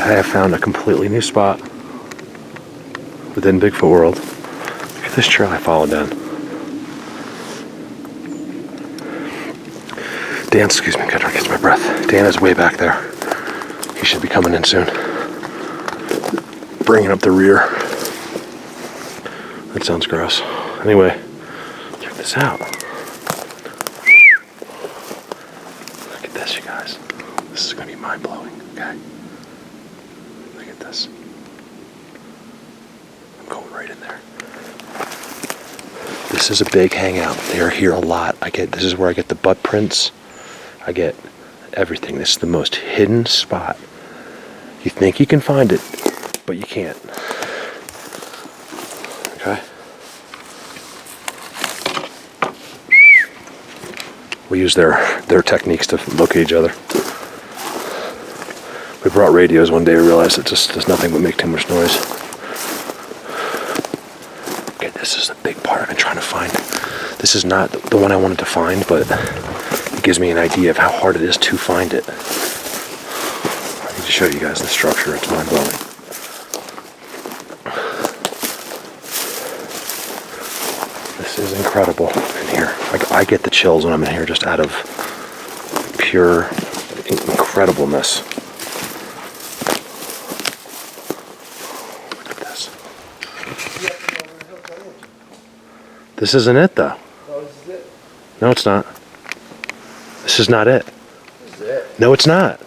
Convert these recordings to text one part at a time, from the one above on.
I have found a completely new spot within Bigfoot world. Look at this trail I followed down. Dan, excuse me, gotta catch my breath. Dan is way back there. He should be coming in soon. Bringing up the rear. That sounds gross. Anyway, check this out. Look at this, you guys. This is gonna be mind-blowing, okay? Look at this. I'm going right in there. This is a big hangout. They are here a lot. This is where I get the butt prints. I get everything. This is the most hidden spot. You think you can find it, but you can't. Okay? We use their techniques to locate each other. We brought radios one day. We realized it just does nothing but make too much noise. Okay, this is a big part I've been trying to find. This is not the one I wanted to find, but it gives me an idea of how hard it is to find it. I need to show you guys the structure. It's mind-blowing. This is incredible in here. I get the chills when I'm in here just out of pure incredibleness. Look at this. This isn't it, though. No, this is it. No, it's not. This is not it. This is it. No, it's not.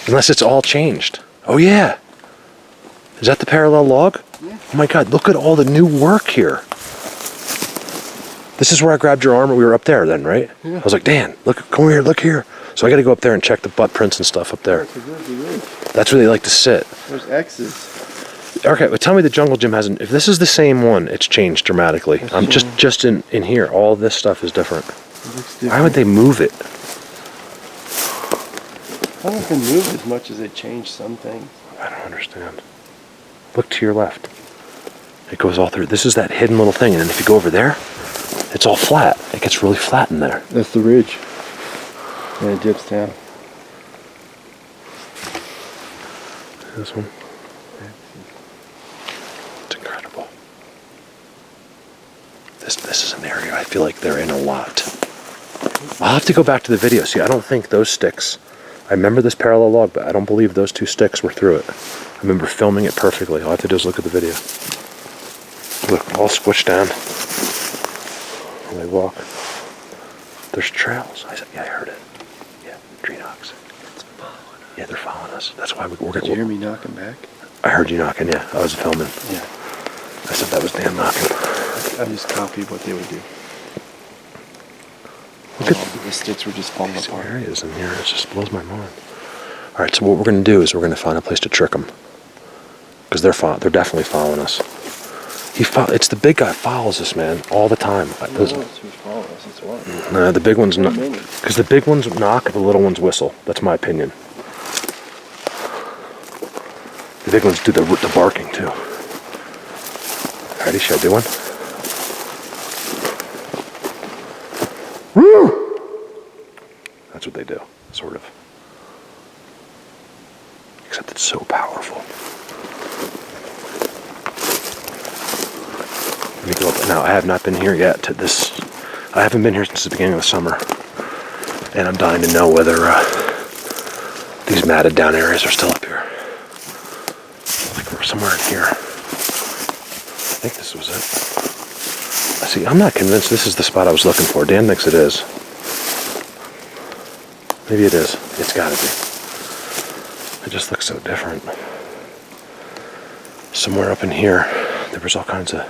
Unless it's all changed. Oh, yeah. Is that the parallel log? Yeah. Oh, my God. Look at all the new work here. This is where I grabbed your arm. We were up there then, right? Yeah. I was like, Dan, look, come here, look here. So I got to go up there and check the butt prints and stuff up there. That's where they like to sit. There's X's. Okay, but tell me the jungle gym hasn't. If this is the same one, it's changed dramatically. I'm just in here. All this stuff is different. Why would they move it? I don't think they moved as much as they changed some things. I don't understand. Look to your left. It goes all through. This is that hidden little thing, and then if you go over there, it's all flat. It gets really flat in there. That's the ridge. And it dips down. This one. It's incredible. This is an area I feel like they're in a lot. I'll have to go back to the video. See, I don't think those sticks. I remember this parallel log, but I don't believe those two sticks were through it. I remember filming it perfectly. All I have to do is look at the video. Look, all squished down. When they walk. There's trails. Yeah, I heard it. Yeah, tree knocks. It's following us. Yeah, they're following us. That's why we're going to... Did you hear me knocking back? I heard you knocking, yeah. I was filming. Yeah. I said that was Dan knocking. I just copied what they would do. Look at the sticks were just falling apart. areas in here. It just blows my mind. All right, so what we're going to do is we're going to find a place to trick them. Because they're definitely following us. It's the big guy follows us, man, all the time. Who's following us? It's what? No, the big ones not. Because the big ones knock, the little ones whistle. That's my opinion. The big ones do the barking too. Ready? Should I do one? Woo! That's what they do, sort of. Except it's so powerful. Let me go up. Now, I have not been here yet to this. I haven't been here since the beginning of the summer. And I'm dying to know whether these matted down areas are still up here. Like we're somewhere in here. I think this was it. See, I'm not convinced this is the spot I was looking for. Dan thinks it is. Maybe it is. It's gotta be. It just looks so different. Somewhere up in here, there was all kinds of...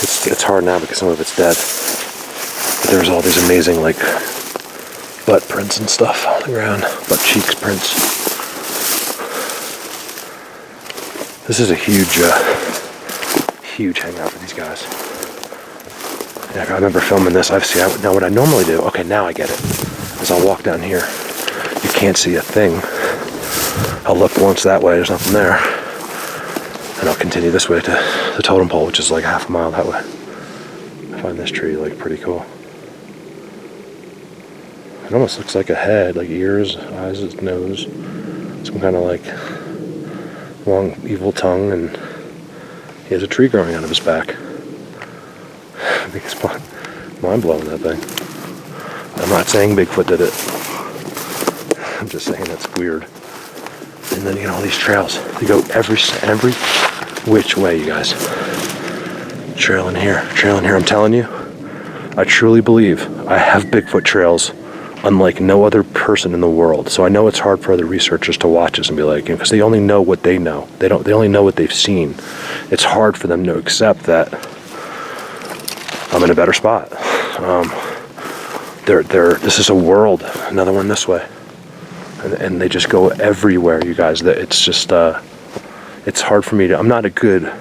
It's hard now because some of it's dead. But there's all these amazing, like, butt prints and stuff on the ground. Butt cheeks prints. This is a huge hangout for these guys. Yeah, I remember filming this. Now what I normally do, okay, now I get it, is I'll walk down here. You can't see a thing. I'll look once that way, there's nothing there. And I'll continue this way to the totem pole, which is like half a mile that way. I find this tree like pretty cool. It almost looks like a head, like ears, eyes, nose. some kind of like long evil tongue, and he has a tree growing out of his back. I think it's mind blowing, that thing. I'm not saying Bigfoot did it. I'm just saying that's weird. And then you get all these trails. They go every which way, you guys. Trail in here, trail in here. I'm telling you, I truly believe I have Bigfoot trails unlike no other person in the world. So I know it's hard for other researchers to watch this and be like, because they only know what they know. They only know what they've seen. It's hard for them to accept that I'm in a better spot. This is a world. Another one this way. And they just go everywhere, you guys. It's just, it's hard for me to, I'm not good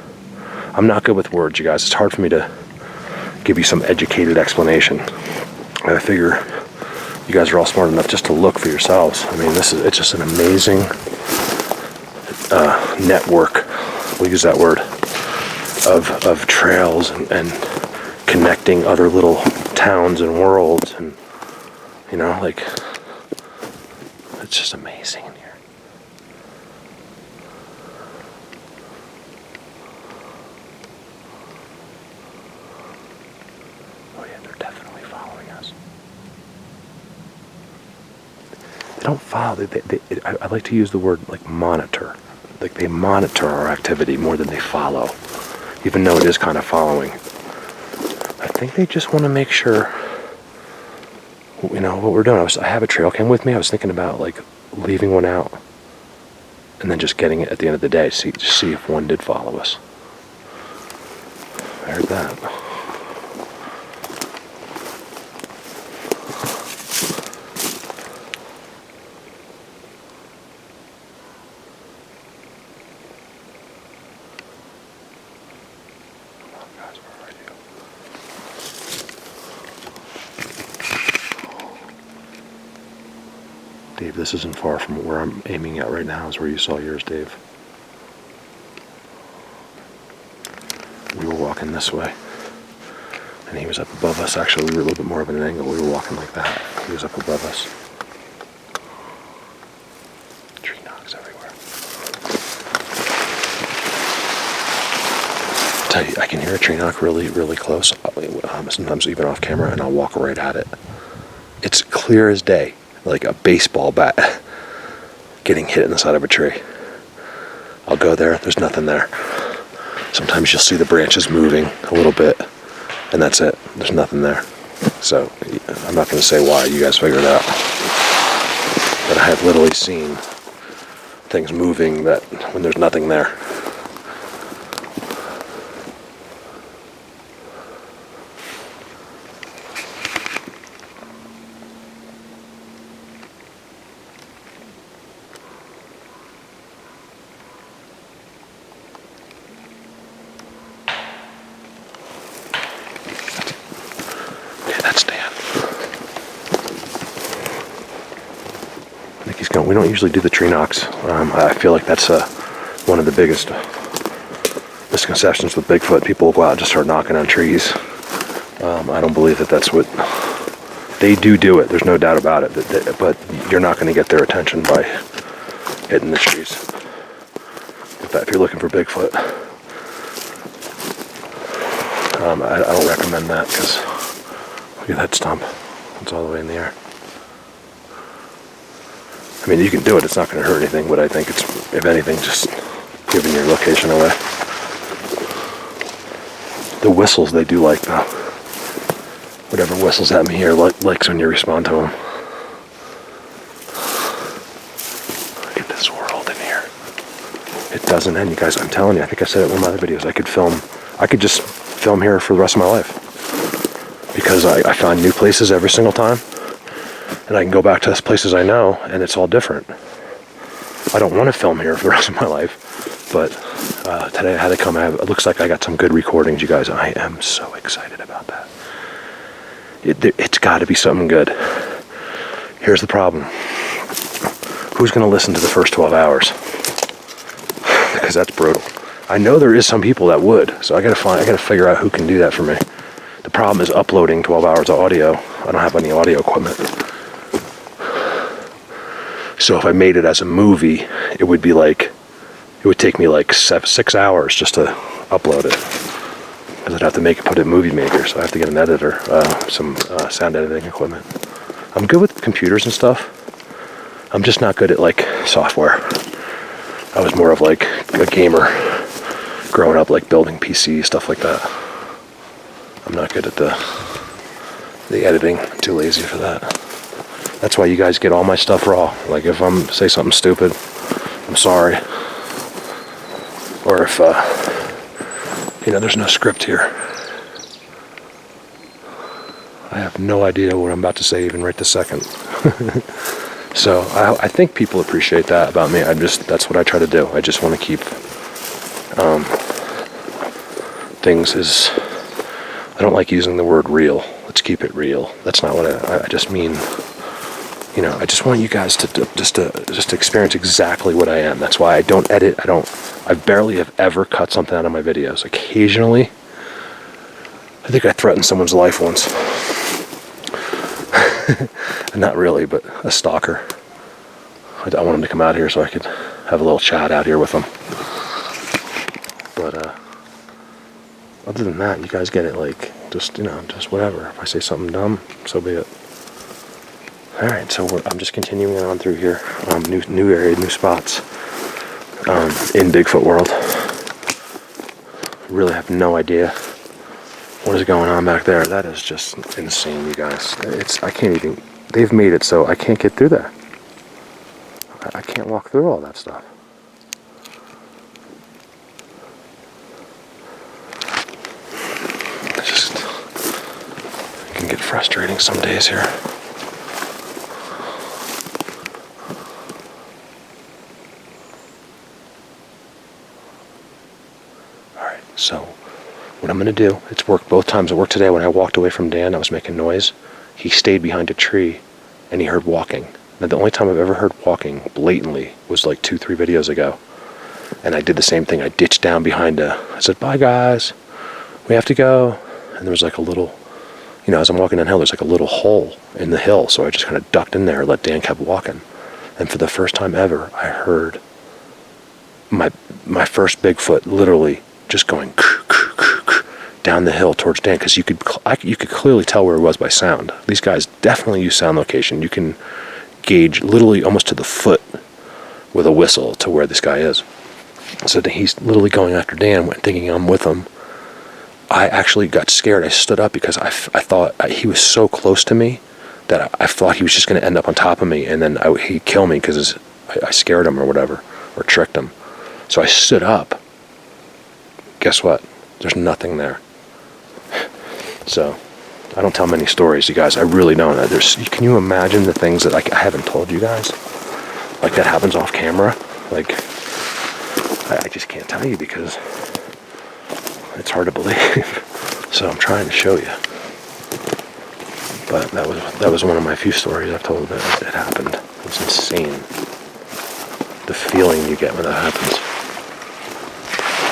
with words, you guys. It's hard for me to give you some educated explanation. I figure you guys are all smart enough just to look for yourselves. I mean, it's just an amazing network, we'll use that word, of trails and connecting other little towns and worlds, and you know, like, it's just amazing in here. Oh yeah, they're definitely following us. They don't follow. I like to use the word like monitor. Like they monitor our activity more than they follow, even though it is kind of following. I think they just want to make sure, you know, what we're doing. I have a trail cam with me. I was thinking about like leaving one out and then just getting it at the end of the day, just see if one did follow us. I heard that. Dave, this isn't far from where I'm aiming at right now, is where you saw yours, Dave. We were walking this way, and he was up above us. Actually, we were a little bit more of an angle. We were walking like that. He was up above us. Tree knocks everywhere. I'll tell you, I can hear a tree knock really, really close, sometimes even off camera, and I'll walk right at it. It's clear as day. Like a baseball bat getting hit in the side of a tree. I'll go there, there's nothing there. Sometimes you'll see the branches moving a little bit, and that's it. There's nothing there. So I'm not going to say why, you guys figure it out. But I have literally seen things moving that when there's nothing there. We don't usually do the tree knocks. I feel like that's one of the biggest misconceptions with Bigfoot. People will go out and just start knocking on trees. I don't believe that that's what they do it. There's no doubt about it. But you're not going to get their attention by hitting the trees. In fact, if you're looking for Bigfoot, I don't recommend that, because look at that stump. It's all the way in the air. I mean, you can do it, it's not going to hurt anything, but I think it's, if anything, just giving your location away. The whistles they do like, though. Whatever whistles at me here likes when you respond to them. Look at this world in here. It doesn't end, you guys. I'm telling you, I think I said it in one of my other videos. I could just film here for the rest of my life. Because I find new places every single time. And I can go back to places I know, and it's all different. I don't want to film here for the rest of my life, but today I had to come. It looks like I got some good recordings, you guys. I am so excited about that. It's got to be something good. Here's the problem. Who's going to listen to the first 12 hours? Because that's brutal. I know there is some people that would, so I got to figure out who can do that for me. The problem is uploading 12 hours of audio. I don't have any audio equipment. So if I made it as a movie, it would be like, it would take me like 6 hours just to upload it. Because I'd have to put it in Movie Maker, so I have to get an editor, some sound editing equipment. I'm good with computers and stuff. I'm just not good at like software. I was more of like a gamer growing up, like building PCs, stuff like that. I'm not good at the editing. I'm too lazy for that. That's why you guys get all my stuff raw. Like if I'm say something stupid, I'm sorry. Or if there's no script here. I have no idea what I'm about to say even right this second. So I think people appreciate that about me. That's what I try to do. I just want to keep things as, I don't like using the word real. Let's keep it real. That's not what I just mean. I just want you guys to just experience exactly what I am. That's why I don't edit. I barely have ever cut something out of my videos. Occasionally, I think I threatened someone's life once. Not really, but a stalker. I want him to come out here so I could have a little chat out here with him. But other than that, you guys get it. Like just whatever. If I say something dumb, so be it. All right, so I'm just continuing on through here. New area, new spots in Bigfoot world. Really have no idea what is going on back there. That is just insane, you guys. I can't even. They've made it so I can't get through there. I can't walk through all that stuff. It can get frustrating some days here. Alright, so what I'm going to do, it's worked both times. It worked today when I walked away from Dan, I was making noise. He stayed behind a tree and he heard walking. Now the only time I've ever heard walking blatantly was like 2-3 videos ago. And I did the same thing. I ditched down behind I said, bye guys, we have to go. And there was like a little, as I'm walking downhill, there's like a little hole in the hill. So I just kind of ducked in there and let Dan keep walking. And for the first time ever, I heard my first Bigfoot literally just going down the hill towards Dan, because you could clearly tell where he was by sound. These guys definitely use sound location. You can gauge literally almost to the foot with a whistle to where this guy is. So he's literally going after Dan, thinking I'm with him. I actually got scared. I stood up because I thought he was so close to me that I thought he was just going to end up on top of me, and then he'd kill me because I scared him or whatever, or tricked him. So I stood up. Guess what? There's nothing there. So I don't tell many stories, you guys. I really don't. Can you imagine the things that I haven't told you guys? Like that happens off camera? Like, I just can't tell you because it's hard to believe. So I'm trying to show you. But that was one of my few stories I've told that it happened. It's insane. The feeling you get when that happens.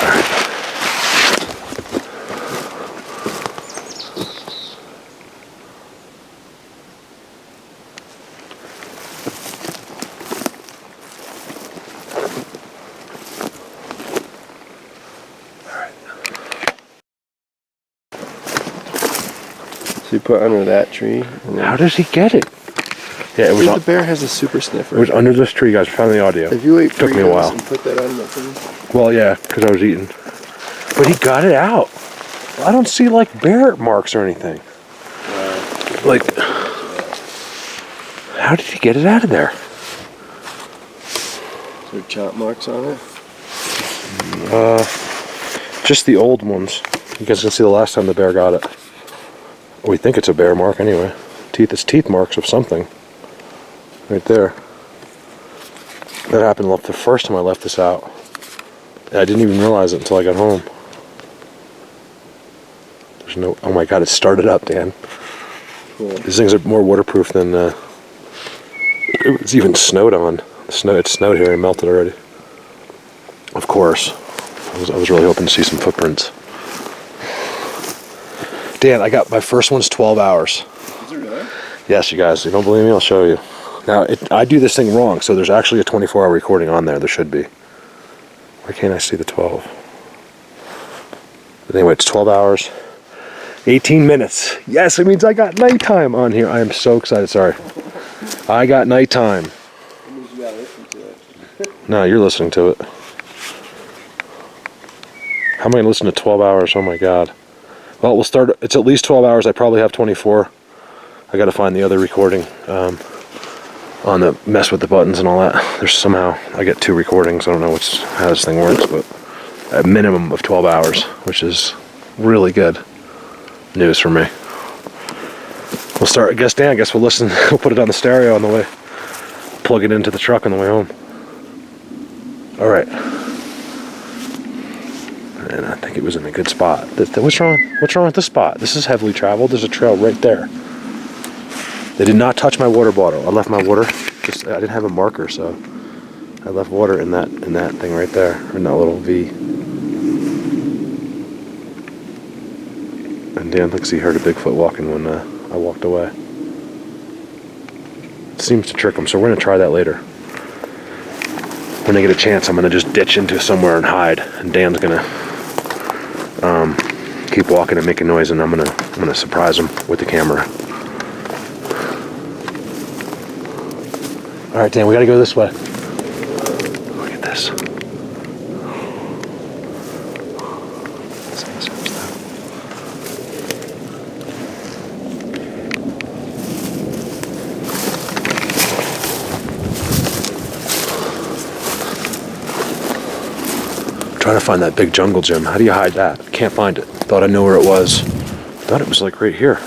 All right. So you put under that tree. How does he get it? Yeah, it was. The bear has a super sniffer. It was under this tree, guys. I found the audio. If you ate it took me a while. And put that on the thing. Well, yeah, because I was eating. But he got it out. I don't see like bear marks or anything. Like, how did he get it out of there? Is there chomp marks on it? Just the old ones. You guys can see the last time the bear got it. We think it's a bear mark anyway. It's teeth marks of something. Right there. That happened the first time I left this out. And I didn't even realize it until I got home. There's no... Oh my god, it started up, Dan. Cool. These things are more waterproof than... It's even snowed on. It snowed here and melted already. Of course. I was really hoping to see some footprints. Dan, I got my first one's 12 hours. Is it really? Yes, you guys. If you don't believe me, I'll show you. Now, I do this thing wrong, so there's actually a 24-hour recording on there. There should be. Why can't I see the 12? But anyway, it's 12 hours, 18 minutes. Yes, it means I got nighttime on here. I am so excited. Sorry. I got nighttime. That means you gotta listen to it. No, you're listening to it. How am I going to listen to 12 hours? Oh my God. Well, we'll start. It's at least 12 hours. I probably have 24. I got to find the other recording on the mess with the buttons and all that. There's somehow, I get 2 recordings. I don't know how this thing works, but a minimum of 12 hours, which is really good news for me. We'll start, I guess, Dan, I guess we'll listen. We'll put it on the stereo on the way. Plug it into the truck on the way home. All right. And I think it was in a good spot. What's wrong? What's wrong with this spot? This is heavily traveled. There's a trail right there. They did not touch my water bottle. I left my water. I didn't have a marker, so I left water in that thing right there, in that little V. And Dan thinks he heard a Bigfoot walking when I walked away. It seems to trick him, so we're gonna try that later. When I get a chance, I'm gonna just ditch into somewhere and hide, and Dan's gonna keep walking and making noise, and I'm gonna surprise him with the camera. All right, Dan, we gotta go this way. Look at this. Trying to find that big jungle gym. How do you hide that? Can't find it. Thought I knew where it was. Thought it was like right here.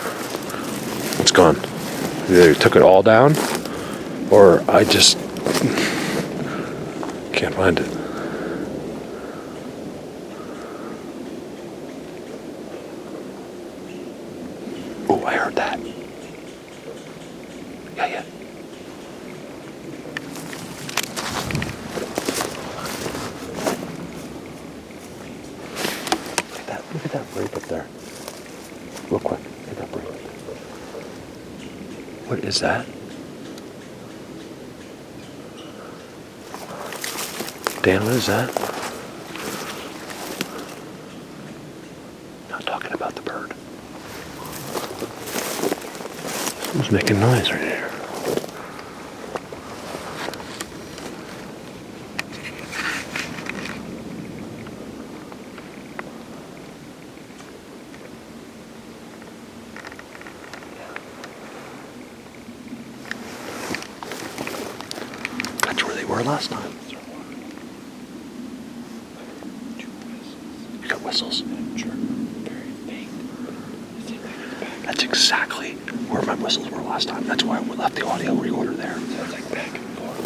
It's gone. Either they took it all down, or I just can't find it. Oh, I heard that. Yeah. Look at that break up there. Real quick, look at that break. What is that? Dan, what is that? Not talking about the bird. Someone's making noise right here. That's where they were last time. You got whistles? Sure. Very faint. That's exactly where my whistles were last time. That's why we left the audio recorder there. Sounds like back and forth.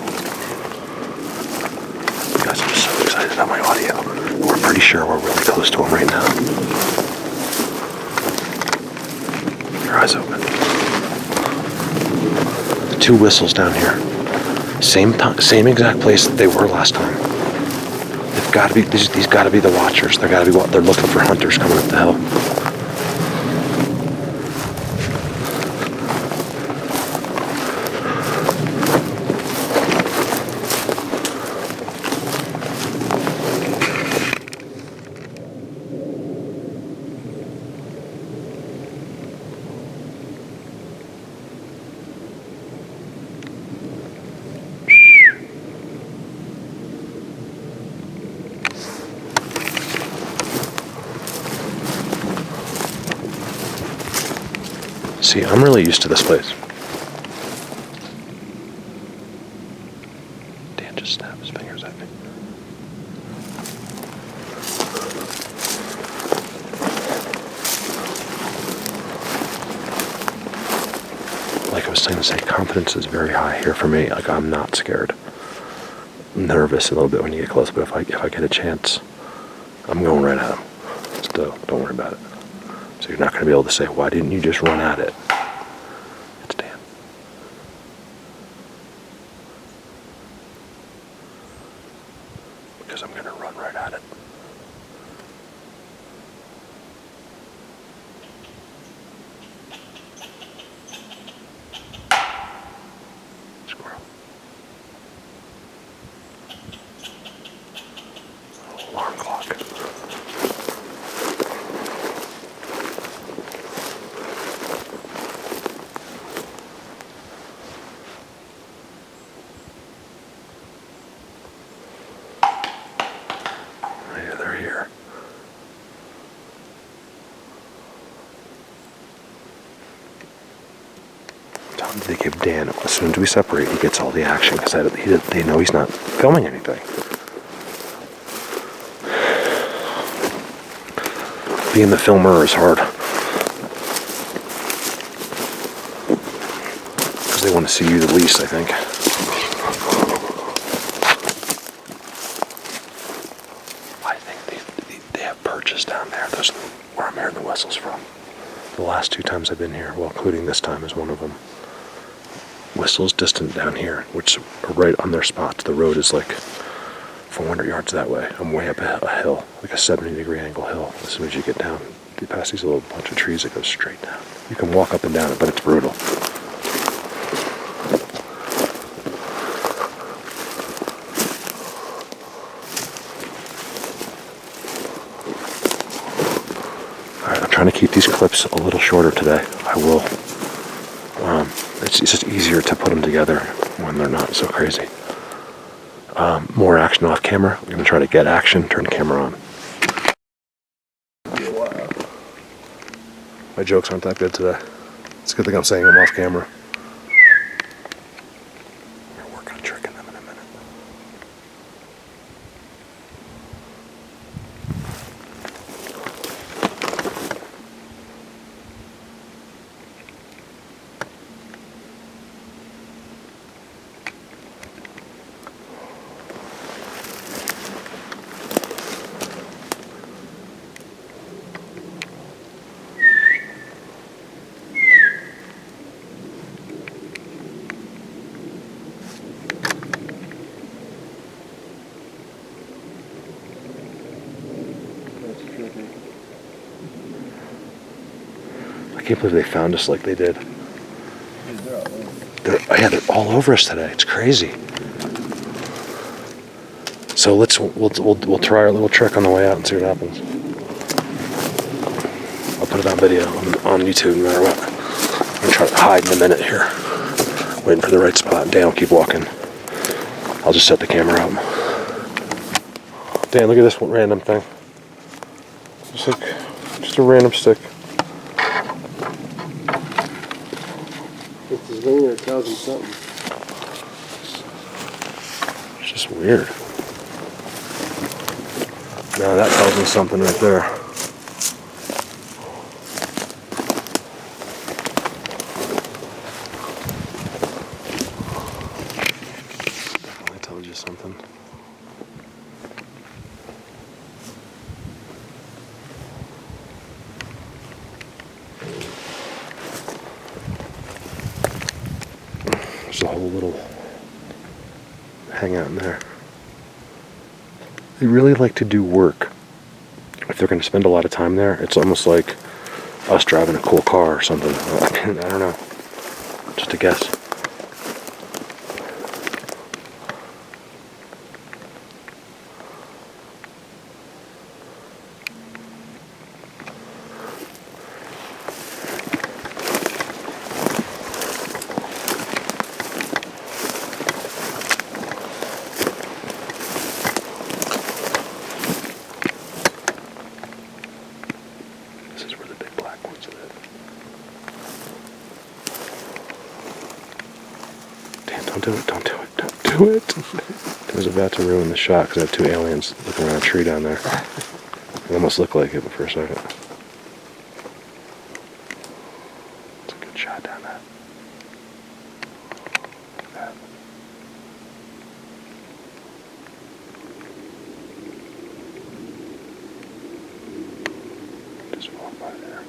You guys, I'm so excited about my audio. We're pretty sure we're really close to them right now. Your eyes open. The 2 whistles down here. Same exact place that they were last time. They've got to be these got to be the watchers. They're looking for hunters coming up the hill. See, I'm really used to this place. Dan just snapped his fingers at me. Like I was saying, confidence is very high here for me. Like, I'm not scared. I'm nervous a little bit when you get close, but if I get a chance, I'm going right at him. So don't worry about it. So you're not going to be able to say, why didn't you just run at it? It's Dan. Because I'm going to run right at it. Score. they give Dan, as soon as we separate, he gets all the action because they know he's not filming anything. Being the filmer is hard because they want to see you the least, I think. I think they have perches down there. Those are where I'm hearing the whistles from. The last 2 times I've been here, well, including this time is one of them. Whistles distant down here, which are right on their spots. The road is like 400 yards that way. I'm way up a hill, like a 70-degree angle hill. As soon as you get down, you pass these little bunch of trees that go straight down. You can walk up and down it, but it's brutal. Alright, I'm trying to keep these clips a little shorter today. I will. It's just easier to put them together when they're not so crazy. More action off camera. We're going to try to get action, turn the camera on. My jokes aren't that good today. It's a good thing I'm saying them off camera. We're going to work on tricking them in a minute. I can't believe they found us like they did. They're all over us today. It's crazy. So we'll try our little trick on the way out and see what happens. I'll put it on video on YouTube no matter what. I'm gonna try to hide in a minute here, waiting for the right spot. Dan will keep walking. I'll just set the camera up. Dan, look at this random thing. Just a random stick. It's his wing or it tells him something. It's just weird. No, that tells me something right there. Definitely tells you something. There's a whole little hangout in there. They really like to do work. If they're going to spend a lot of time there, it's almost like us driving a cool car or something. I don't know. Just a guess. Don't do it, don't do it, don't do it. I was about to ruin the shot because I have 2 aliens looking around a tree down there. It almost looked like it for a second. It's a good shot down there. Look at that. Just walk by there.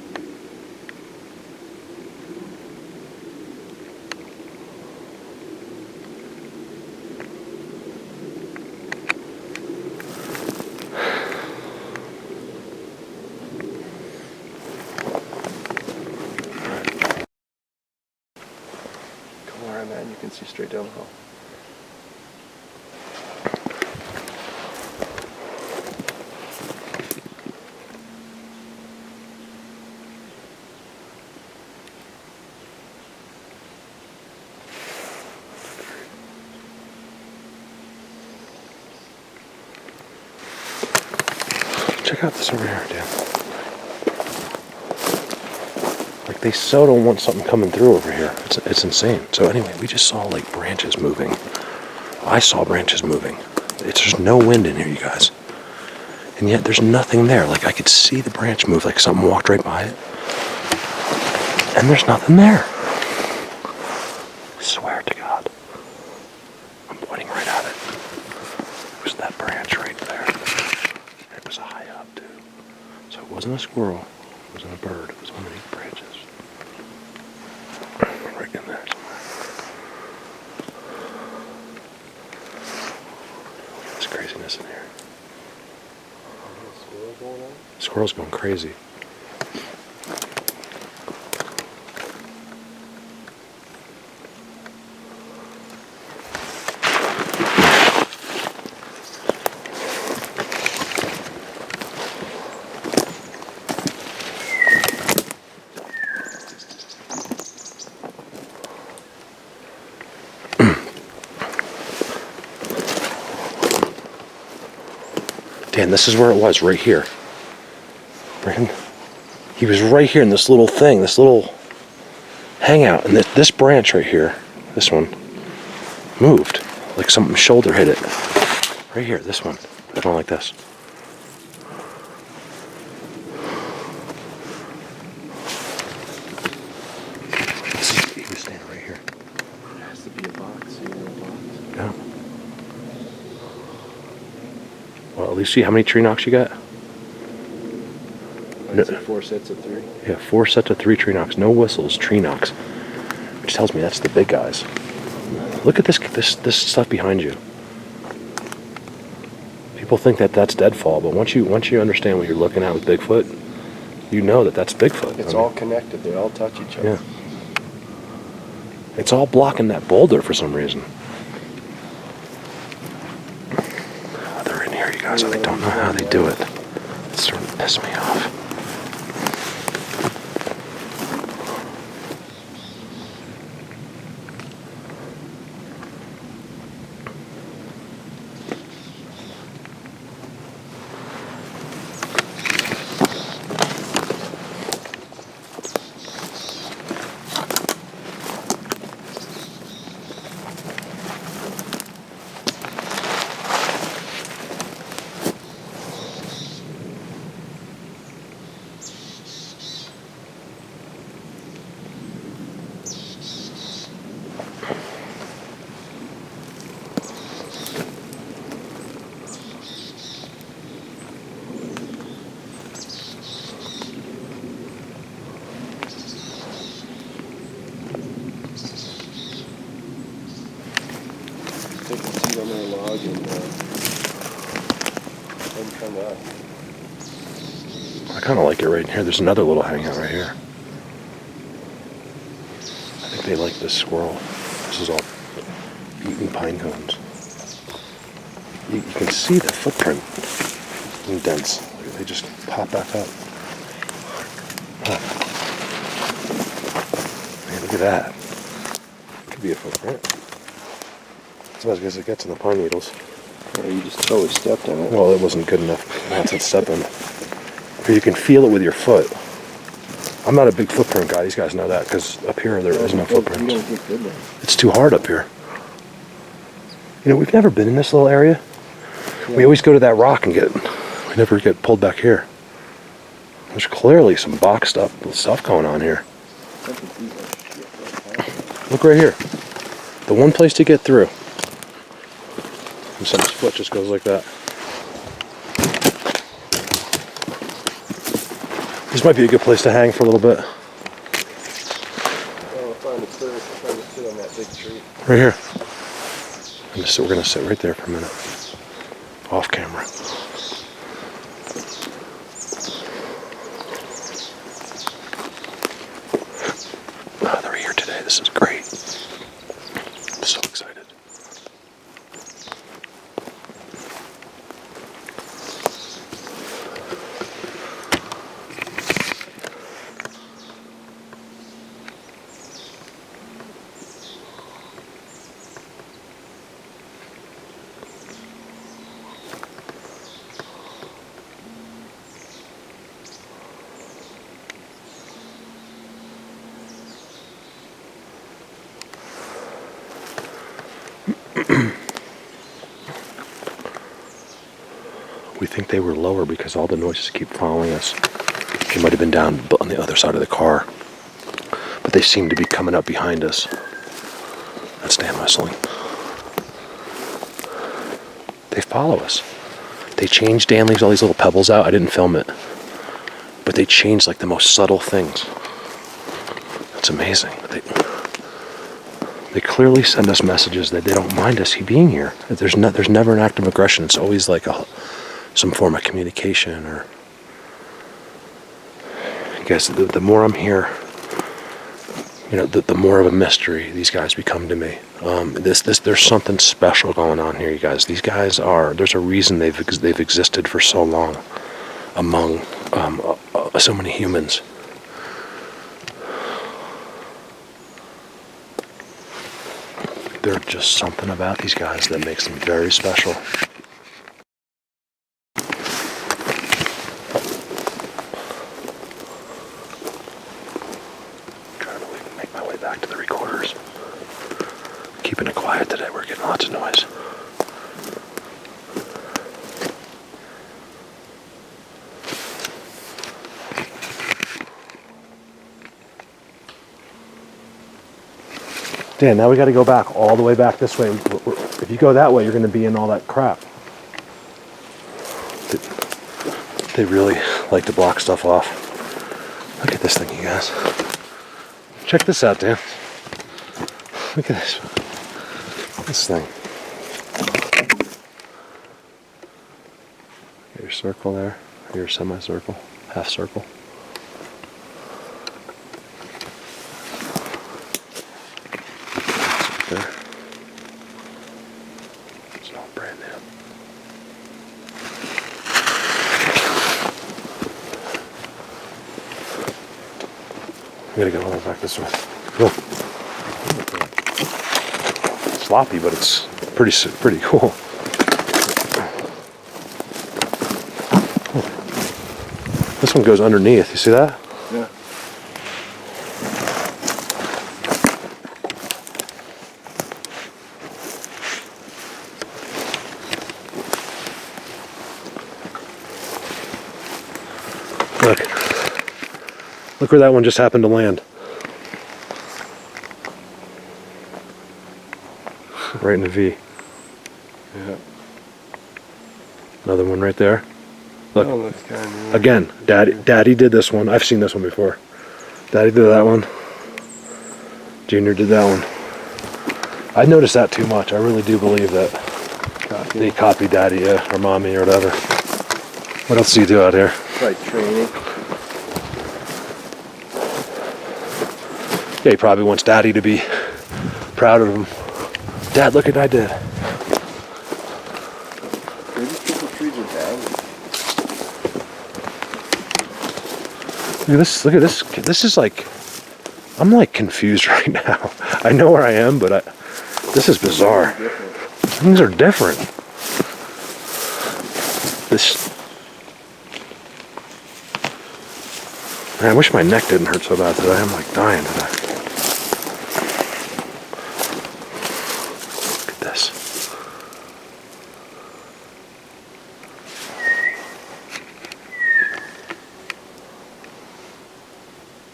Man, you can see straight down the hall. Check out this over here, Dan. Like they so don't want something coming through over here. It's insane. So anyway, we just saw like branches moving. I saw branches moving. There's no wind in here, you guys. And yet there's nothing there. Like I could see the branch move, like something walked right by it. And there's nothing there. I swear to God. I'm pointing right at it. It was that branch right there. It was high up, too. So it wasn't a squirrel. It wasn't a bird. It was one of these branches. Right in there somewhere. Look at this craziness in here. Squirrel's going crazy. Dan, this is where it was, right here. He was right here in this little thing, this little hangout. And this branch right here, this one, moved. Like something shoulder hit it. Right here, this one. I don't like this. He was standing right here. There has to be a box. Yeah. Well, at least see how many tree knocks you got? I'd say 4 sets of 3. Yeah, 4 sets of 3 tree knocks. No whistles, tree knocks. Which tells me that's the big guys. Look at this stuff behind you. People think that that's deadfall, but once you understand what you're looking at with Bigfoot, you know that that's Bigfoot. It's all connected. They all touch each other. Yeah. It's all blocking that boulder for some reason. Oh, they're in here, you guys. I don't know how they do it. It's starting to piss me off. Take the seat on their log and come up. I kind of like it right in here. There's another little hangout right here. I think they like this squirrel. This is all eating pine cones. You can see the footprint indents. They just pop back up. Oh. Man, look at that. Could be a footprint. That's about as good as it gets in the pine needles. Yeah, you just totally stepped on it. Well, it wasn't good enough not to step in. Or you can feel it with your foot. I'm not a big footprint guy. These guys know that because up here there is no footprints. You don't get good there. It's too hard up here. You know, we've never been in this little area. Yeah. We always go to that rock and we never get pulled back here. There's clearly some boxed up stuff going on here. Look right here. The one place to get through. And someone's foot just goes like that. This might be a good place to hang for a little bit. Oh, we'll find a clear. We'll find a sit on that big tree. Right here. We're gonna sit right there for a minute. Off camera. Oh, they're here today. This is great. I'm so excited. We think they were lower because all the noises keep following us. They might have been down on the other side of the car. But they seem to be coming up behind us. That's Dan whistling. They follow us. They changed, Dan leaves all these little pebbles out. I didn't film it. But they changed like the most subtle things. It's amazing. They clearly send us messages that they don't mind us being here. There's never an act of aggression. It's always like some form of communication. Or I guess the more I'm here, the more of a mystery these guys become to me. There's something special going on here, you guys. These guys there's a reason they've existed for so long among so many humans. There's just something about these guys that makes them very special. Trying to make my way back to the recorders. Keeping it quiet today. We're getting lots of noise. Dan, now we got to go back all the way back this way. If you go that way, you're going to be in all that crap. They really like to block stuff off. Look at this thing, you guys. Check this out, Dan. Look at this. This thing. Your circle there. Your semicircle. Half circle. There. It's all brand new. We gotta go all the way back this way. Cool. Sloppy, but it's pretty cool. This one goes underneath. You see that? Yeah. Look where that one just happened to land. Right in the V. Yeah. Another one right there. Look. Oh, that's kind of neat. Again, Daddy did this one. I've seen this one before. Daddy did that one. Junior did that one. I noticed that too much. I really do believe that they copied Daddy or Mommy or whatever. What else do you do out here? Like training. Yeah, he probably wants Daddy to be proud of him. Dad, look what I did. Maybe triple trees are down. Look at this. Look at this. This is like, I'm like confused right now. I know where I am, but this is bizarre. Things are different. Man, I wish my neck didn't hurt so bad today. I'm like dying today. Look at this.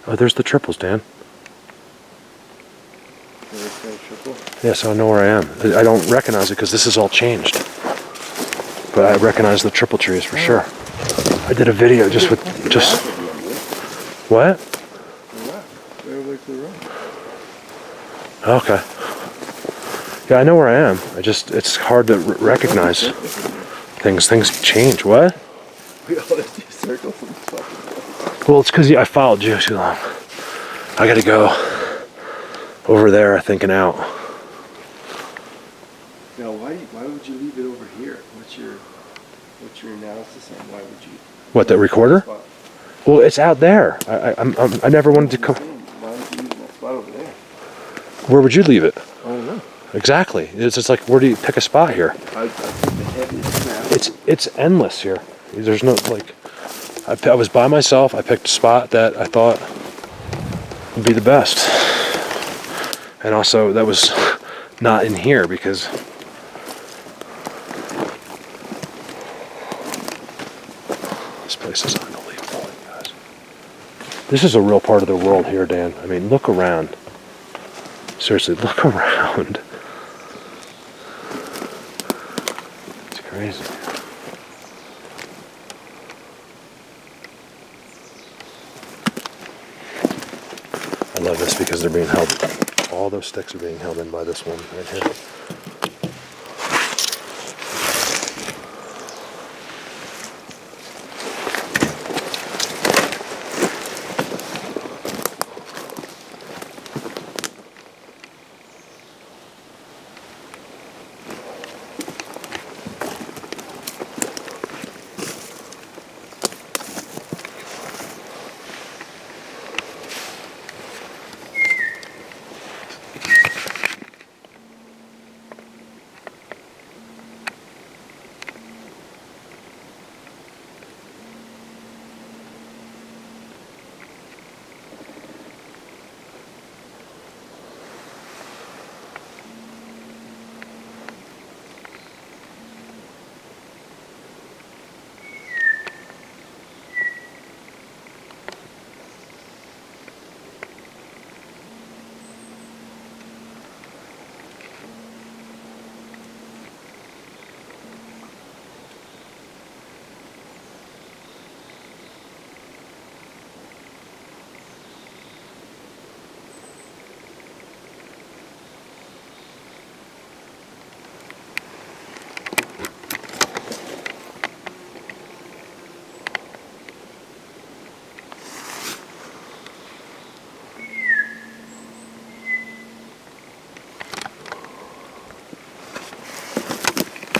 Oh, there's the triples, Dan. Yeah, so I know where I am. I don't recognize it because this is all changed. But I recognize the triple trees for sure. I did a video just with what? Okay. Yeah, I know where I am. It's hard to recognize things. Things change. What? Well, it's because I followed you too long. I gotta go over there, thinking out. Now, why would you leave it over here? What's your analysis on why would you? What, the recorder? Well, it's out there. I never wanted to come. Why would you leave that spot over there? Where would you leave it? I don't know. Exactly. It's like, where do you pick a spot here? I think the heaviest snap. It's endless here. There's no like. I was by myself. I picked a spot that I thought would be the best, and also that was not in here because This is a real part of the world here, Dan. I mean, look around. Seriously, look around. It's crazy. I love this because they're being held. All those sticks are being held in by this one right here.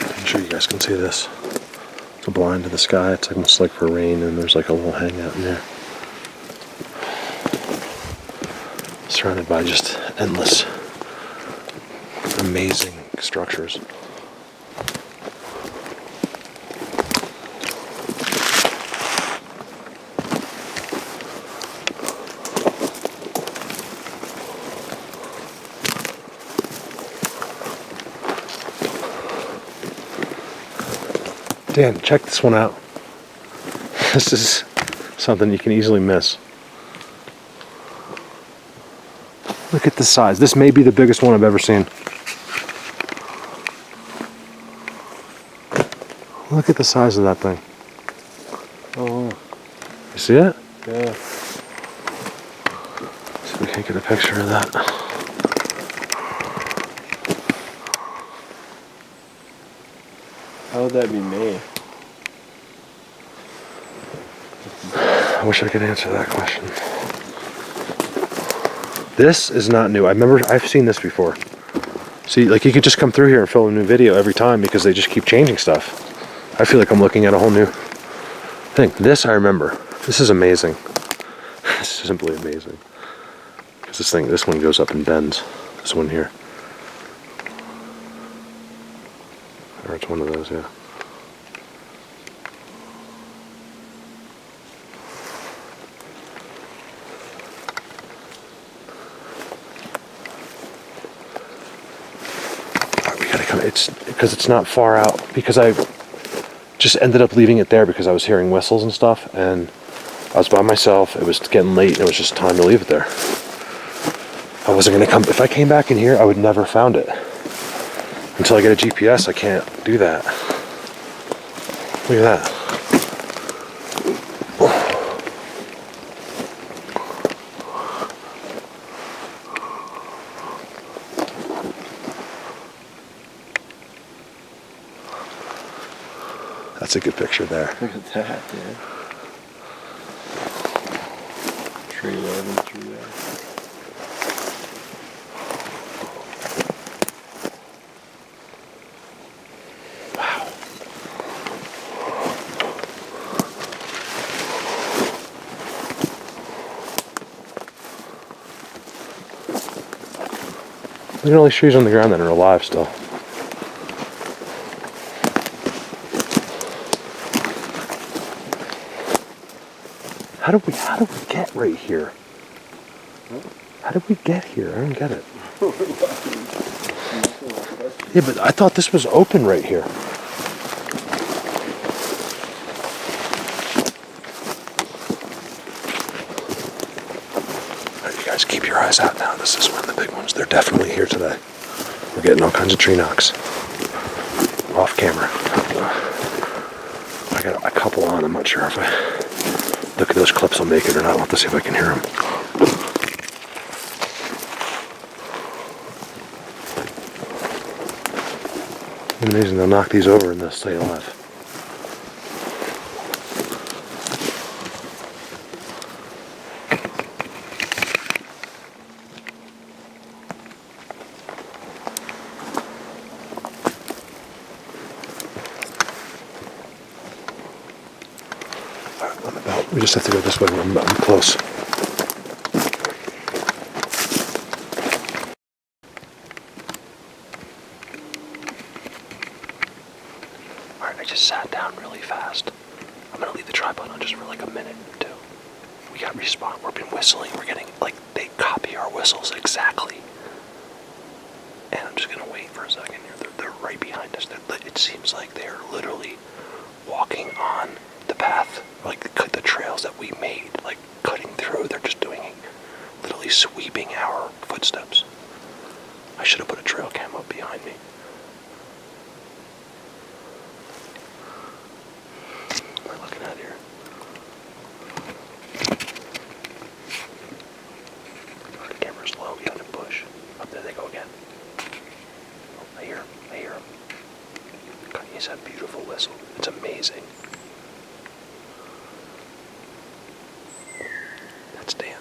I'm sure you guys can see this. It's a blind to the sky. It's almost like for rain, and there's like a little hangout in there. Surrounded by just endless, amazing structures. Dan, check this one out. This is something you can easily miss. Look at the size. This may be the biggest one I've ever seen. Look at the size of that thing. Oh, You see it? yeah. See if we can't get a picture of that. How would that be made? I wish I could answer that question. This is not new. I've seen this before. See, like you could just come through here and film a new video every time because they just keep changing stuff. I feel like I'm looking at a whole new thing. This I remember. This is amazing. This is simply amazing. Because this one goes up and bends. This one here. Or it's one of those, yeah. It's because it's not far out, because I just ended up leaving it there because I was hearing whistles and stuff, and I was by myself. It was getting late and it was just time to leave it there. I wasn't gonna come. If I came back in here, I would never found it. Until I get a GPS, I can't do that. Look at that. That's a good picture there. Look at that, dude. Tree living through there. Wow. Look at all these trees on the ground that are alive still. How did we get right here? How did we get here? I don't get it. Yeah, but I thought this was open right here. guys, keep your eyes out now. This is one of the big ones. They're definitely here today. We're getting all kinds of tree knocks. Off camera. I got a couple on. I'm not sure if I look at those clips, I'll make it or not. I'll have to see if I can hear them. Amazing, they'll knock these over and they'll stay alive. We just have to go this way. I'm close. Alright, I just sat down really fast. I'm gonna leave the tripod on just for like a minute or two. We got respawn. We've been whistling. We're getting, like, they copy our whistles exactly. And I'm just gonna wait for a second here. They're right behind us. It seems like they're literally walking on the path, like the trails that we made, like cutting through. They're just doing, literally sweeping our footsteps. I should have put a trail cam up behind me. What am I looking at here? The camera's low behind a bush. Up there they go again. Oh, I hear him. God, he's that beautiful whistle. It's amazing. That's Dan.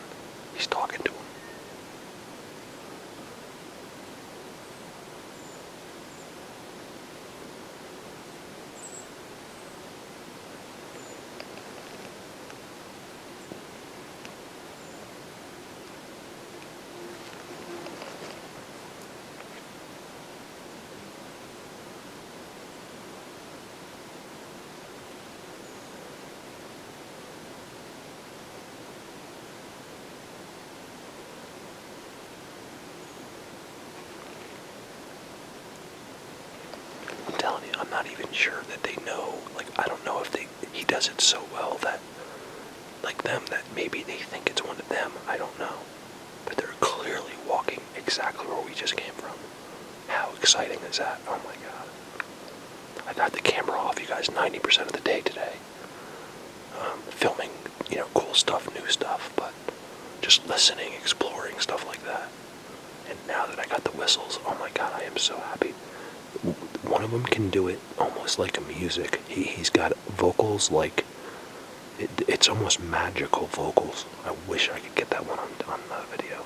He's talking to him. I'm not even sure that they know, like, I don't know if he does it so well that, like them, that maybe they think it's one of them, I don't know. But they're clearly walking exactly where we just came from. How exciting is that? Oh my god. I've had the camera off, you guys, 90% of the day today. Filming, cool stuff, new stuff, but just listening, exploring, stuff like that. And now that I got the whistles, oh my god, I am so happy. One of them can do it almost like a music. He's got vocals like, it's almost magical vocals. I wish I could get that one on the video.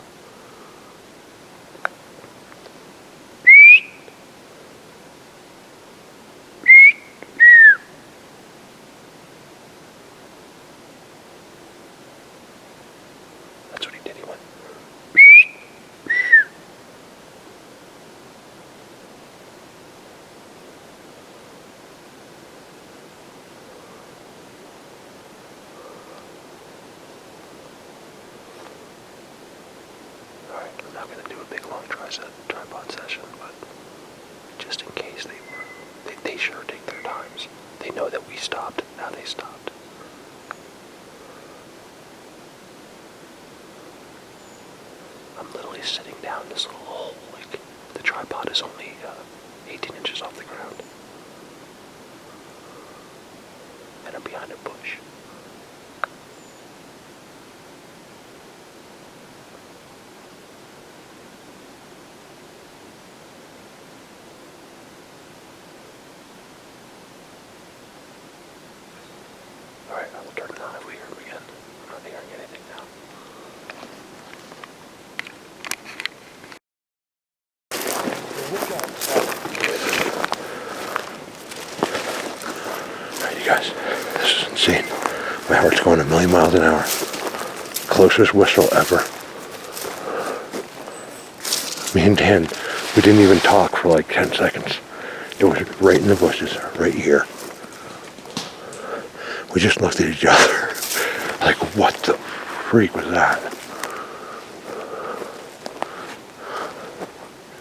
That's what he did. He went. I'm not going to do a big long tripod session, but just in case they sure take their times. They know that we stopped, now they stopped. I'm literally sitting down this little hole, like, the tripod is only 18 inches off the ground. And I'm behind a bush. Alright, I will turn it on if we hear him again. I'm not hearing anything now. Alright, you guys, this is insane. My heart's going a million miles an hour. Closest whistle ever. Me and Dan, we didn't even talk for like 10 seconds. It was right in the bushes, right here. We just looked at each other like, what the freak was that?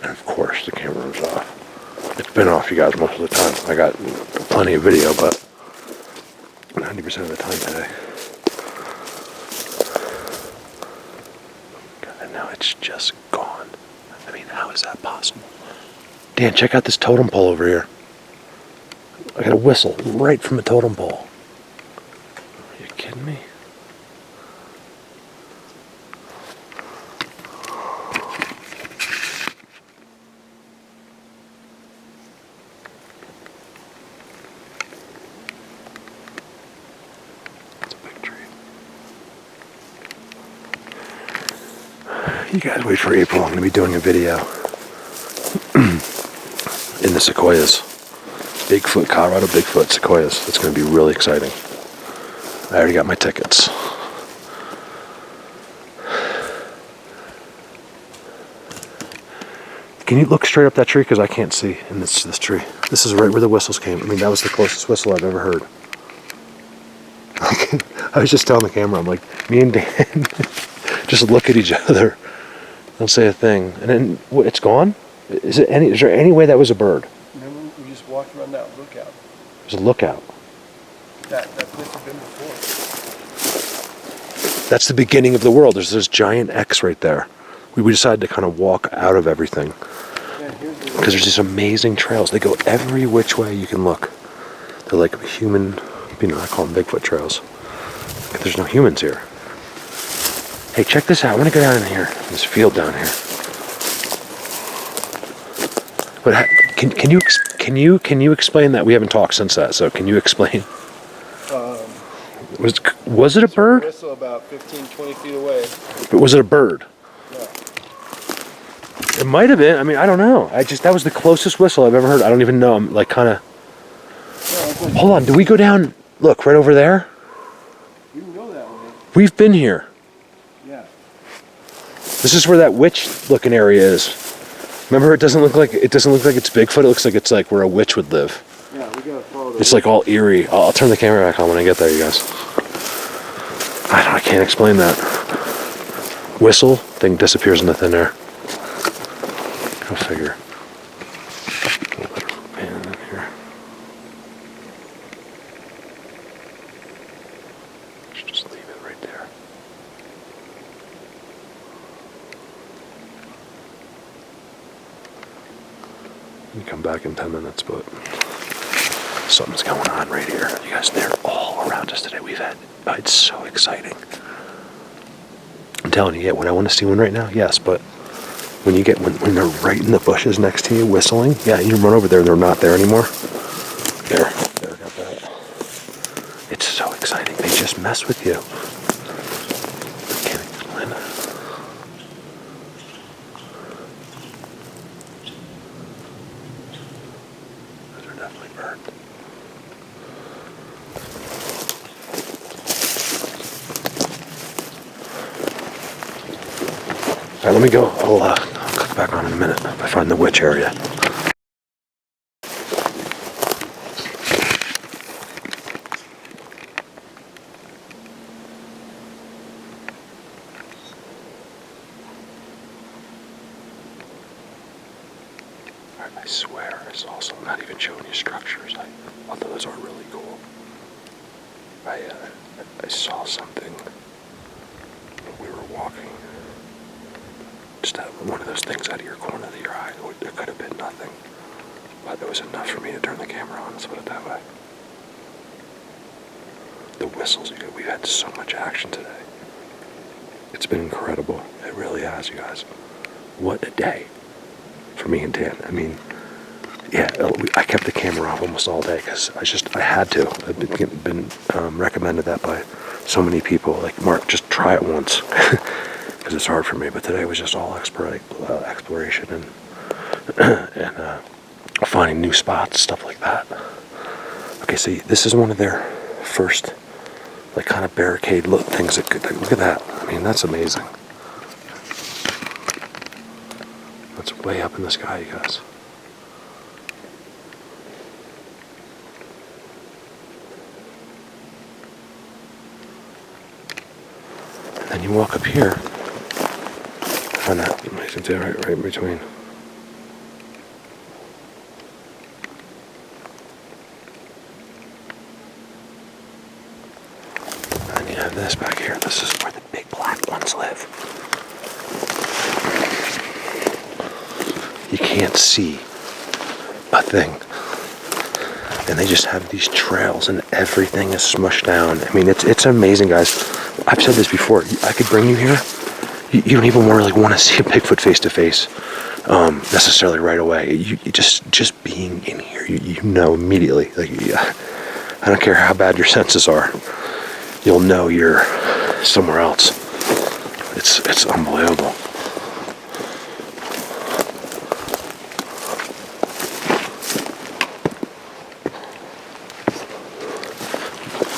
And of course the camera was off. It's been off, you guys, most of the time. I got plenty of video, but 90% of the time today. God. And now it's just gone. I mean, how is that possible? Dan, check out this totem pole over here. I got a whistle right from a totem pole. Are you kidding me? That's a big tree. You guys wait for April. I'm going to be doing a video in the sequoias. Bigfoot, Colorado Bigfoot sequoias. It's going to be really exciting. I already got my tickets. Can you look straight up that tree? Because I can't see in this tree. This is right where the whistles came. I mean, that was the closest whistle I've ever heard. I was just telling the camera, I'm like, me and Dan just look at each other. Don't say a thing. And then, it's gone? Is there any way that was a bird? Remember, we just walked around that lookout. There's a lookout. That place had been before. That's the beginning of the world. There's this giant X right there. We decided to kind of walk out of everything. Yeah, Because there's these amazing trails. They go every which way you can look. They're like human, I call them Bigfoot trails. There's no humans here. Hey, check this out. I want to go down in here, in this field down here. But can you explain that? We haven't talked since that, so can you explain? Was it a bird? Whistle about 15, 20 feet away. But was it a bird? No. It might have been. I mean, I don't know. That was the closest whistle I've ever heard. I don't even know. I'm like kind of. No, Hold on. Do we go down? Look, right over there. we can go that way. We've been here. Yeah. This is where that witch-looking area is. Remember, it doesn't look like it's Bigfoot. It looks like it's like where a witch would live. Yeah, we gotta follow the It's like all eerie. I'll turn the camera back on when I get there, you guys. I can't explain that. Whistle thing disappears into thin air. Go figure. A little better pan in here. Should just leave it right there. You come back in 10 minutes, but something's going on right here. You guys, they're all around us today. It's so exciting. I'm telling you, yeah, would I want to see one right now? Yes, but when they're right in the bushes next to you whistling, yeah, you run over there, they're not there anymore. There, got that. It's so exciting. They just mess with you. I can't explain it. Those are definitely birds. All right, let me go. I'll click back on in a minute if I find the witch area. I swear I saw some, not even showing you structures. Although those are really cool. I saw something when we were walking. Just one of those things out of your corner of your eye. It could have been nothing. But it was enough for me to turn the camera on, let's put it that way. The whistles, we've had so much action today. It's been incredible. It really has, you guys. What a day for me and Dan. I mean, yeah, I kept the camera off almost all day because I had to. I've been recommended that by so many people. Like, Mark, just try it once. Because it's hard for me, but today was just all exploration and finding new spots, stuff like that. Okay, see, this is one of their first, like, kind of barricade look things. Look at that. I mean, that's amazing. That's way up in the sky, you guys. And then you walk up here. Find that amazing right in between. And you have this back here. This is where the big black ones live. can't see a thing. And they just have these trails and everything is smushed down. I mean, it's amazing, guys. I've said this before. I could bring you here. You don't even really want to see a Bigfoot face to face necessarily right away. You just being in here, you know immediately. Like, I don't care how bad your senses are. You'll know you're somewhere else. It's unbelievable.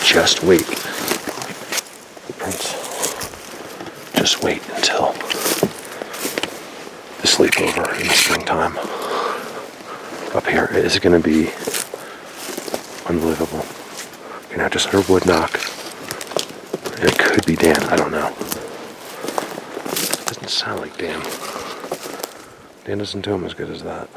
Just wait, Prince. Just wait until the sleepover in the springtime. Up here is going to be unbelievable. Okay, now just heard a wood knock. It could be Dan. I don't know. It doesn't sound like Dan. Dan doesn't do him as good as that.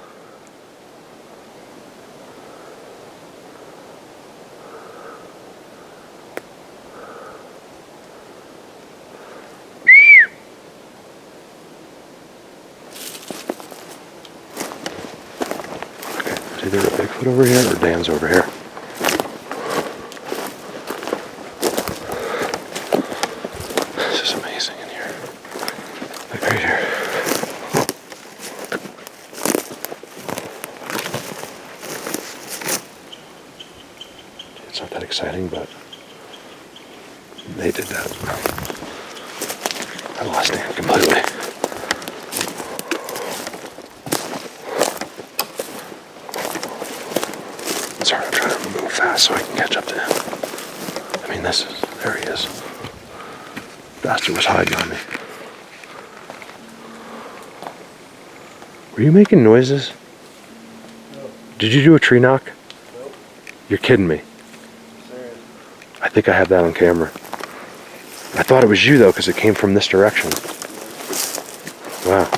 Either a Bigfoot over here or Dan's over here. This is amazing in here. Like right here. It's not that exciting, but they did that. I lost Dan completely. Sorry, I'm trying to move fast so I can catch up to him. I mean, there he is. Bastard was hiding on me. Were you making noises? No. Did you do a tree knock? Nope. You're kidding me. Serious. I think I have that on camera. I thought it was you though, because it came from this direction. Wow.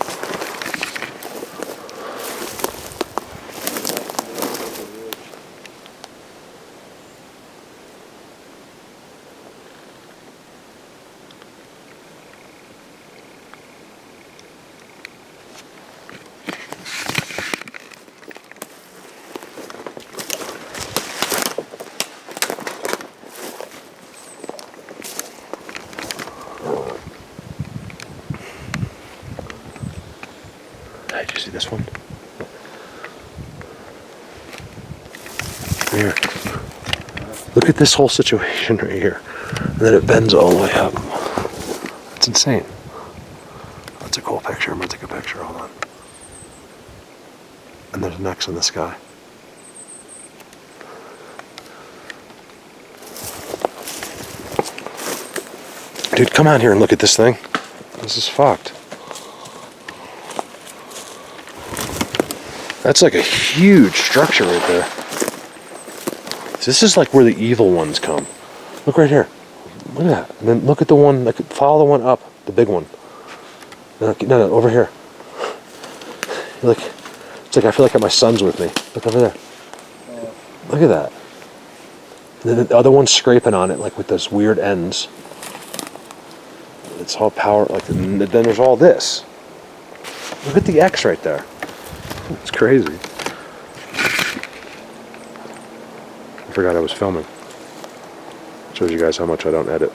Hey, did you see this one? Here. Look at this whole situation right here. And then it bends all the way up. It's insane. That's a cool picture. I'm gonna take a picture. Hold on. And there's an X in the sky. Dude, come out here and look at this thing. This is fucked. That's like a huge structure right there. This is like where the evil ones come. Look right here. Look at that. And then look at the one, like, follow the one up, the big one. No, over here. Look, it's like I feel like my son's with me. Look over there. Look at that. And then the other one's scraping on it, like with those weird ends. It's all power, like, and then there's all this. Look at the X right there. It's crazy. I forgot I was filming. Shows you guys how much I don't edit.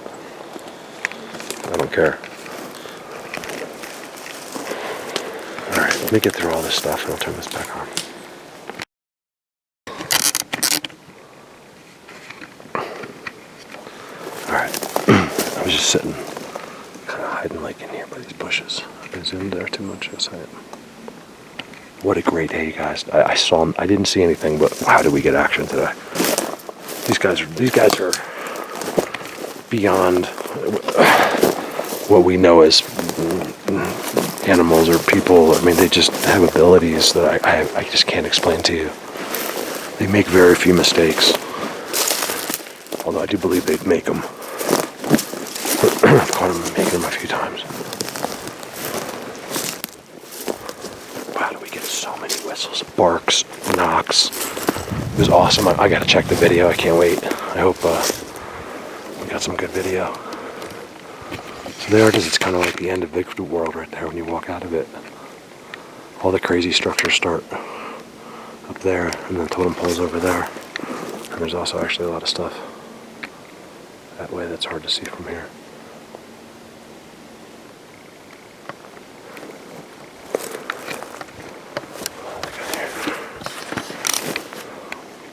I don't care. Alright, let me get through all this stuff and I'll turn this back on. Alright. I was just sitting, kind of hiding like in here by these bushes. I zoomed there too much, yes I am. What a great day, guys. I saw, I didn't see anything, but how did we get action today? These guys are beyond what we know as animals or people. I mean, they just have abilities that I just can't explain to you. They make very few mistakes. Although I do believe they'd make them. I've caught them making them a few times. Wow, do we get so many whistles, barks, knocks. It was awesome. I gotta check the video. I can't wait. I hope we got some good video. So there it is. It's kind of like the end of Bigfoot world right there when you walk out of it. all the crazy structures start up there, and then totem poles over there. And there's also actually a lot of stuff that way that's hard to see from here.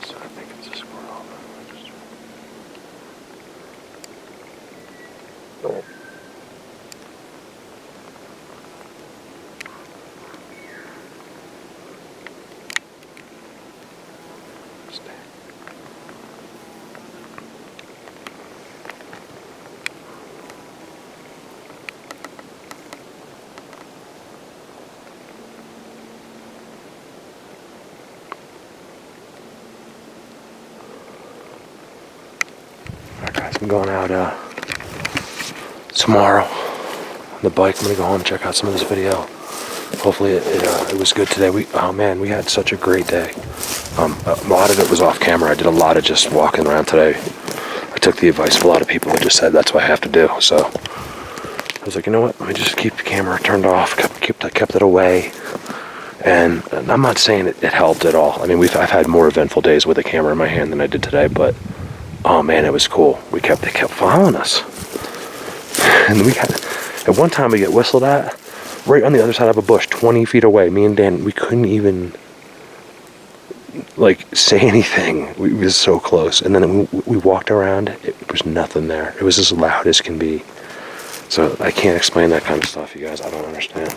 So I think it's a squirrel. Oh. Alright guys, I'm going out tomorrow on the bike. I'm going to go home and check out some of this video. Hopefully it was good today. Oh man, we had such a great day. A lot of it was off camera. I did a lot of just walking around today. I took the advice of a lot of people who just said that's what I have to do. So I was like, you know what? Let me just keep the camera turned off, kept it away. And I'm not saying it helped at all. I mean, I've had more eventful days with a camera in my hand than I did today, but oh man, it was cool. They kept following us. And at one time we get whistled at right on the other side of a bush, 20 feet away. Me and Dan, we couldn't even like say anything. We was so close. And then we walked around, it was nothing there. It was as loud as can be. So I can't explain that kind of stuff, you guys. I don't understand.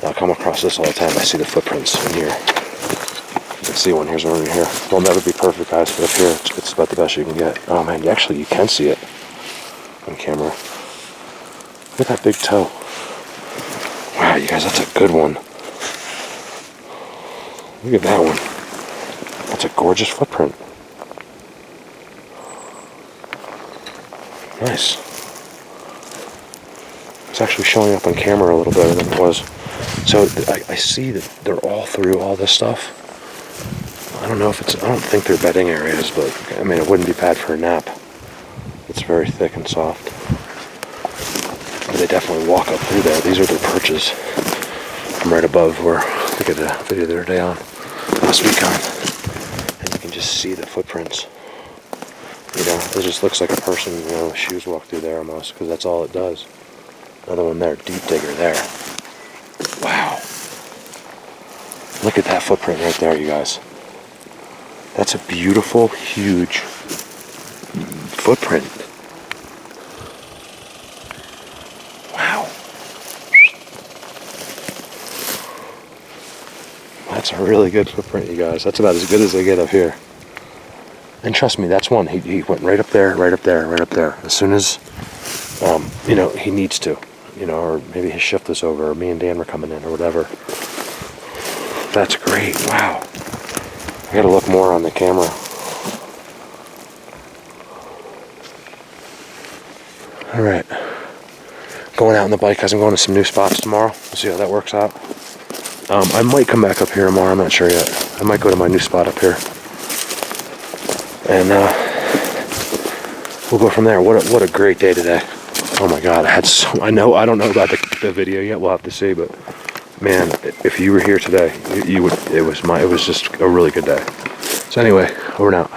I come across this all the time. I see the footprints in here. You can see one. Here's one right here. They'll never be perfect, guys, but up here, it's about the best you can get. Oh man, you can see it on camera. Look at that big toe. Wow, you guys, that's a good one. Look at that one. That's a gorgeous footprint. Nice. It's actually showing up on camera a little better than it was. So I see that they're all through all this stuff. I don't know if I don't think they're bedding areas, but I mean, it wouldn't be bad for a nap. It's very thick and soft. But they definitely walk up through there. These are their perches from right above where I did a video the other day on last week on. And you can just see the footprints. You know, it just looks like a person, you know, with shoes walk through there almost, because that's all it does. Another one there, deep digger there. Wow. Look at that footprint right there, you guys. That's a beautiful, huge footprint. Wow. That's a really good footprint, you guys. That's about as good as they get up here. And trust me, that's one. He went right up there, right up there, right up there. As soon as, you know, he needs to. You know, or maybe his shift was over, or me and Dan were coming in, or whatever. That's great. Wow. I gotta look more on the camera. Alright. Going out on the bike, guys. I'm going to some new spots tomorrow. We'll see how that works out. I might come back up here tomorrow. I'm not sure yet. I might go to my new spot up here. And we'll go from there. What a great day today. Oh my God, I don't know about the video yet. We'll have to see, but man, if you were here today, it was just a really good day. So anyway, over and out.